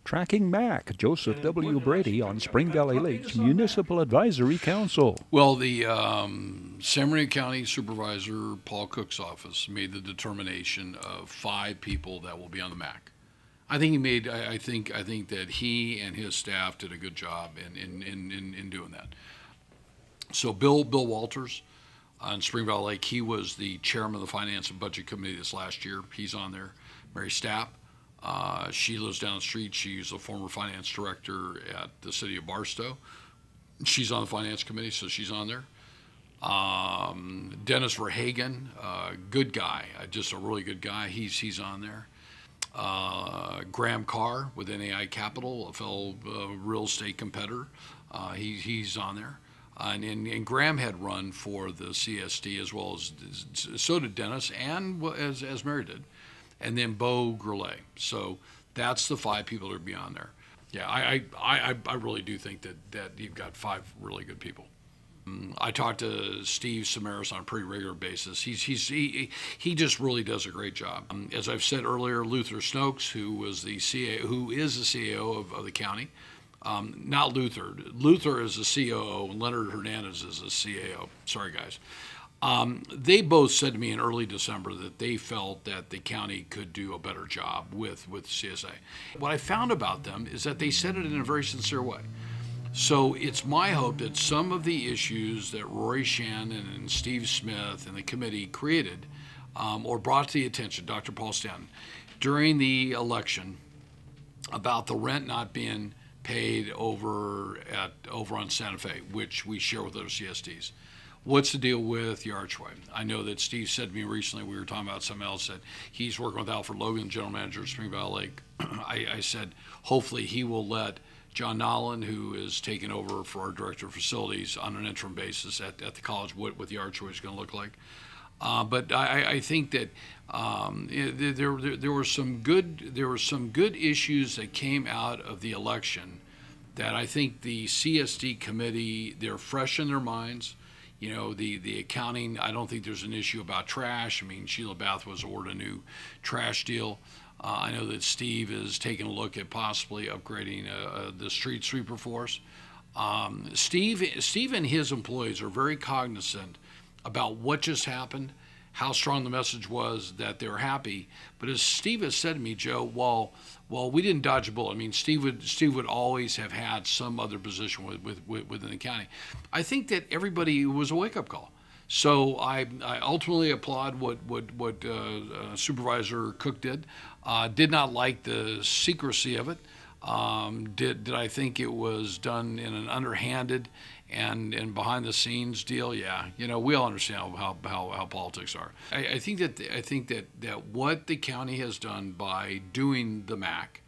Tracking back, Joseph W. Brady on Spring Valley Lakes Municipal Advisory Council. Well, the San Bernardino County Supervisor Paul Cook's office made the determination of 5 people that will be on the MAC. I think he made. I think that he and his staff did a good job in doing that. So Bill Walters on Spring Valley Lake, he was the chairman of the Finance and Budget Committee this last year. He's on there. Mary Stapp, she lives down the street. She's a former finance director at the city of Barstow. She's on the finance committee, so she's on there. Dennis Verhagen, good guy, just a really good guy. He's on there. Graham Carr with NAI Capital, a fellow real estate competitor, he's on there. And Graham had run for the CSD as well as so did Dennis and as Mary did, and then Bo Grillet. So that's the 5 people that are beyond there. Yeah, I really do think that you've got 5 really good people. I talk to Steve Samaras on a pretty regular basis. He just really does a great job. As I've said earlier, Luther Snokes, who is the CAO of the county. Not Luther. Luther is the COO, and Leonard Hernandez is the CAO. Sorry, guys. They both said to me in early December that they felt that the county could do a better job with CSA. What I found about them is that they said it in a very sincere way. So it's my hope that some of the issues that Rory Shannon and Steve Smith and the committee created or brought to the attention, Dr. Paul Stanton, during the election about the rent not being paid over on Santa Fe, which we share with other CSDs. What's the deal with the archway? I know that Steve said to me recently, we were talking about something else, that he's working with Alfred Logan, general manager of Spring Valley Lake. I said, hopefully he will let John Nolan, who is taking over for our director of facilities on an interim basis at the college, what the archway is going to look like. But I think that there were some good issues that came out of the election that I think the CSD committee, they're fresh in their minds. You know, the accounting, I don't think there's an issue about trash. I mean, Sheila Bath was awarded a new trash deal. I know that Steve is taking a look at possibly upgrading the street sweeper force. Steve and his employees are very cognizant about what just happened, how strong the message was, that they're happy. But as Steve has said to me, Joe, while we didn't dodge a bullet, I mean, Steve would always have had some other position within the county. I think that everybody was a wake-up call. So I ultimately applaud what Supervisor Cook did. Did not like the secrecy of it. Did I think it was done in an underhanded and behind the scenes deal? Yeah, you know, we all understand how politics are. I think that what the county has done by doing the MAC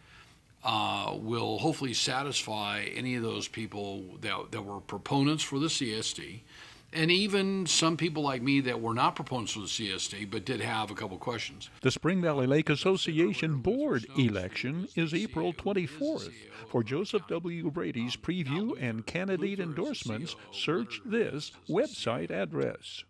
will hopefully satisfy any of those people that were proponents for the CSD. And even some people like me that were not proponents of the CSD but did have a couple questions. The Spring Valley Lake Association Board election is April 24th. For Joseph W. Brady's preview and candidate endorsements, search this website address.